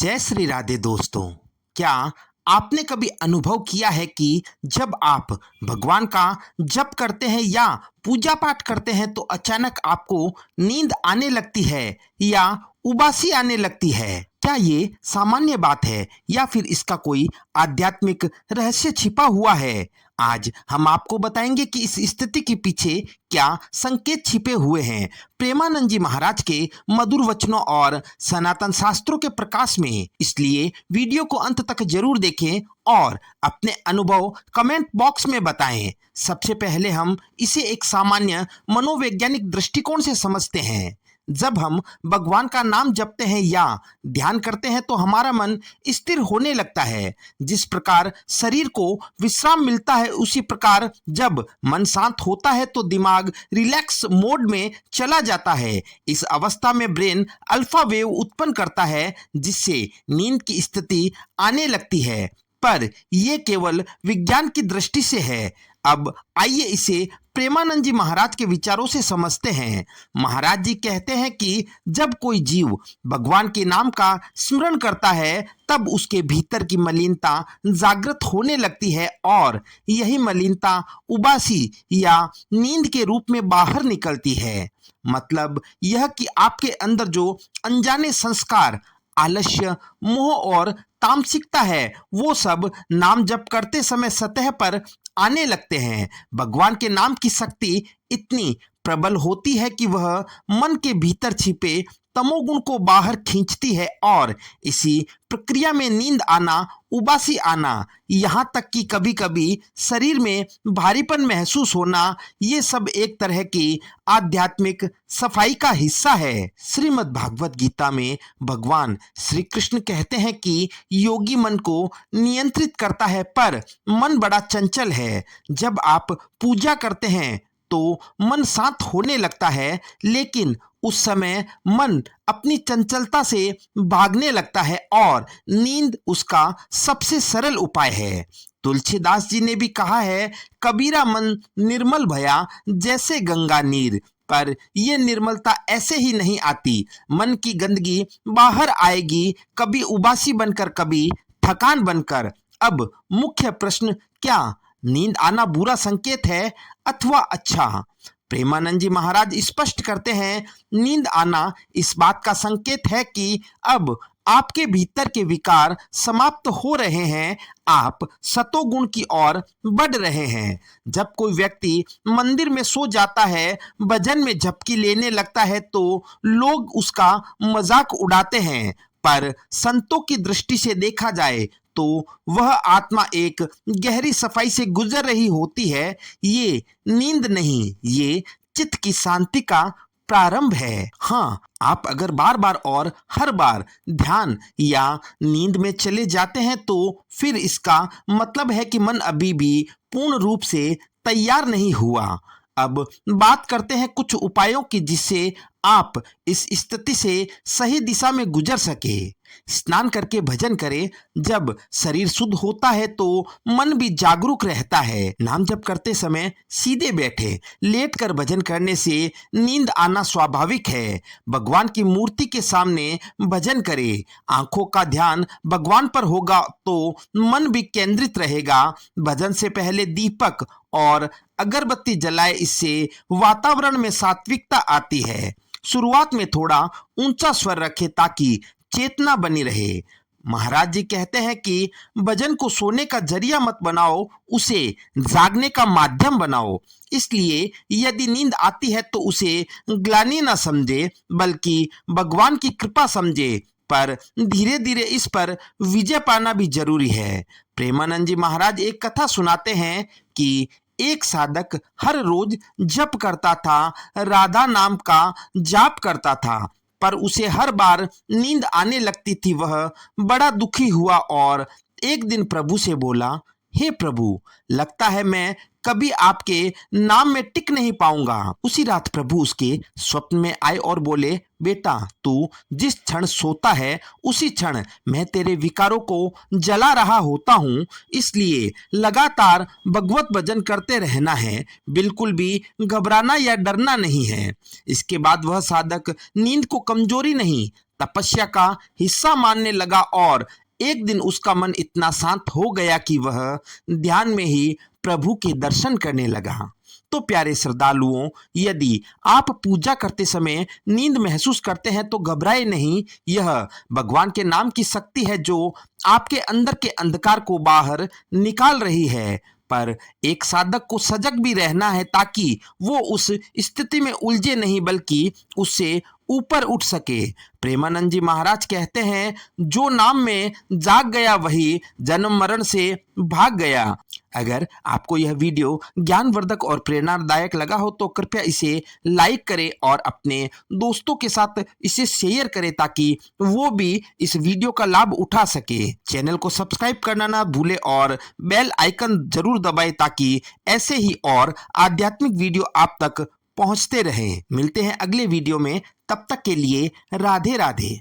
जय श्री राधे दोस्तों। क्या आपने कभी अनुभव किया है कि जब आप भगवान का जप करते हैं या पूजा पाठ करते हैं तो अचानक आपको नींद आने लगती है या उबासी आने लगती है? क्या ये सामान्य बात है या फिर इसका कोई आध्यात्मिक रहस्य छिपा हुआ है? आज हम आपको बताएंगे कि इस स्थिति के पीछे क्या संकेत छिपे हुए हैं। प्रेमानंद जी महाराज के मधुर वचनों और सनातन शास्त्रों के प्रकाश में, इसलिए वीडियो को अंत तक जरूर देखें और अपने अनुभव कमेंट बॉक्स में बताएं। सबसे पहले हम इसे एक सामान्य मनोवैज्ञानिक दृष्टिकोण से समझते हैं। जब हम भगवान का नाम जपते हैं या ध्यान करते हैं तो हमारा मन स्थिर होने लगता है। जिस प्रकार शरीर को विश्राम मिलता है, उसी प्रकार जब मन शांत होता है तो दिमाग रिलैक्स मोड में चला जाता है। इस अवस्था में ब्रेन अल्फा वेव उत्पन्न करता है जिससे नींद की स्थिति आने लगती है। पर यह केवल विज्ञान की दृष्टि से है। अब आइए इसे प्रेमानंद जी महाराज के विचारों से समझते हैं। महाराज जी कहते हैं कि जब कोई जीव भगवान के नाम का स्मरण करता है तब उसके भीतर की मलिनता जागृत होने लगती है और यही मलिनता उबासी या नींद के रूप में बाहर निकलती है। मतलब यह कि आपके अंदर जो अनजाने संस्कार, आलस्य, मोह और तामसिकता है, वो सब नाम जप करते समय सतह पर आने लगते हैं। भगवान के नाम की शक्ति इतनी प्रबल होती है कि वह मन के भीतर छिपे तमोगुण को बाहर खींचती है और इसी प्रक्रिया में नींद आना, उबासी आना, यहाँ तक कि कभी कभी शरीर में भारीपन महसूस होना, ये सब एक तरह की आध्यात्मिक सफाई का हिस्सा है। श्रीमद् भागवत गीता में भगवान श्री कृष्ण कहते हैं कि योगी मन को नियंत्रित करता है, पर मन बड़ा चंचल है। जब आप पूजा करते हैं तो मन शांत होने लगता है, लेकिन उस समय मन अपनी चंचलता से भागने लगता है और नींद उसका सबसे सरल उपाय है। तुलसीदास जी ने भी कहा है, कबीरा मन निर्मल भया जैसे गंगा नीर। पर यह निर्मलता ऐसे ही नहीं आती। मन की गंदगी बाहर आएगी, कभी उबासी बनकर, कभी थकान बनकर। अब मुख्य प्रश्न, क्या नींद आना बुरा संकेत है अथवा अच्छा? प्रेमानंद जी महाराज स्पष्ट करते हैं, नींद आना इस बात का संकेत है कि अब आपके भीतर के विकार समाप्त हो रहे हैं, आप सतोगुण की ओर बढ़ रहे हैं। जब कोई व्यक्ति मंदिर में सो जाता है, भजन में झपकी लेने लगता है तो लोग उसका मजाक उड़ाते हैं, पर संतों की दृष्टि से देखा जाए तो वह आत्मा एक गहरी सफाई से गुजर रही होती है। ये नींद नहीं, ये चित्त की शांति का प्रारंभ है। हाँ, आप अगर बार बार और हर बार ध्यान या नींद में चले जाते हैं तो फिर इसका मतलब है कि मन अभी भी पूर्ण रूप से तैयार नहीं हुआ। अब बात करते हैं कुछ उपायों की जिससे आप इस स्थिति से सही दिशा में गुजर सके। स्नान करके भजन करें। जब शरीर शुद्ध होता है तो मन भी जागरूक रहता है। नाम जप करते समय सीधे बैठे, लेटकर भजन करने से नींद आना स्वाभाविक है। भगवान की मूर्ति के सामने भजन करें। आंखों का ध्यान भगवान पर होगा तो मन भी केंद्रित रहेगा। भजन से पहले दीपक और अगरबत्ती जलाए, इससे वातावरण में सात्विकता आती है। शुरुआत में थोड़ा ऊंचा स्वर रखें ताकि चेतना बनी रहे। महाराज जी कहते हैं कि भजन को सोने का जरिया मत बनाओ, उसे जागने का माध्यम बनाओ। इसलिए यदि नींद आती है तो उसे ग्लानि न समझे, बल्कि भगवान की कृपा समझे। पर धीरे धीरे इस पर विजय पाना भी जरूरी है। प्रेमानंद जी महाराज एक कथा सुनाते हैं कि एक साधक हर रोज जप करता था, राधा नाम का जाप करता था, पर उसे हर बार नींद आने लगती थी। वह बड़ा दुखी हुआ और एक दिन प्रभु से बोला, हे प्रभु, लगता है मैं कभी आपके नाम में टिक नहीं पाऊंगा। उसी रात प्रभु उसके स्वप्न में आए और बोले, बेटा, तू जिस क्षण सोता है उसी क्षण मैं तेरे विकारों को जला रहा होता हूँ, इसलिए लगातार भगवत भजन करते रहना है, बिल्कुल भी घबराना या डरना नहीं है। इसके बाद वह साधक नींद को कमजोरी नहीं, तपस्या का हिस्सा मानने लगा और एक दिन उसका मन इतना शांत हो गया कि वह ध्यान में ही प्रभु के दर्शन करने लगा। तो प्यारे श्रद्धालुओं, यदि आप पूजा करते समय नींद महसूस करते हैं तो घबराए नहीं। यह भगवान के नाम की शक्ति है जो आपके अंदर के अंधकार को बाहर निकाल रही है। पर एक साधक को सजग भी रहना है ताकि वो उस स्थिति में उलझे नहीं बल्कि उससे ऊपर उठ सके। प्रेमानंद जी महाराज कहते हैं, जो नाम में जाग गया वही जन्म मरण से भाग गया। अगर आपको यह वीडियो ज्ञानवर्धक और प्रेरणादायक लगा हो तो कृपया इसे लाइक करें और अपने दोस्तों के साथ इसे शेयर करें ताकि वो भी इस वीडियो का लाभ उठा सके। चैनल को सब्सक्राइब करना ना भूलें और बेल आइकन जरूर दबाएं ताकि ऐसे ही और आध्यात्मिक वीडियो आप तक पहुंचते रहें। मिलते हैं अगले वीडियो में, तब तक के लिए राधे राधे।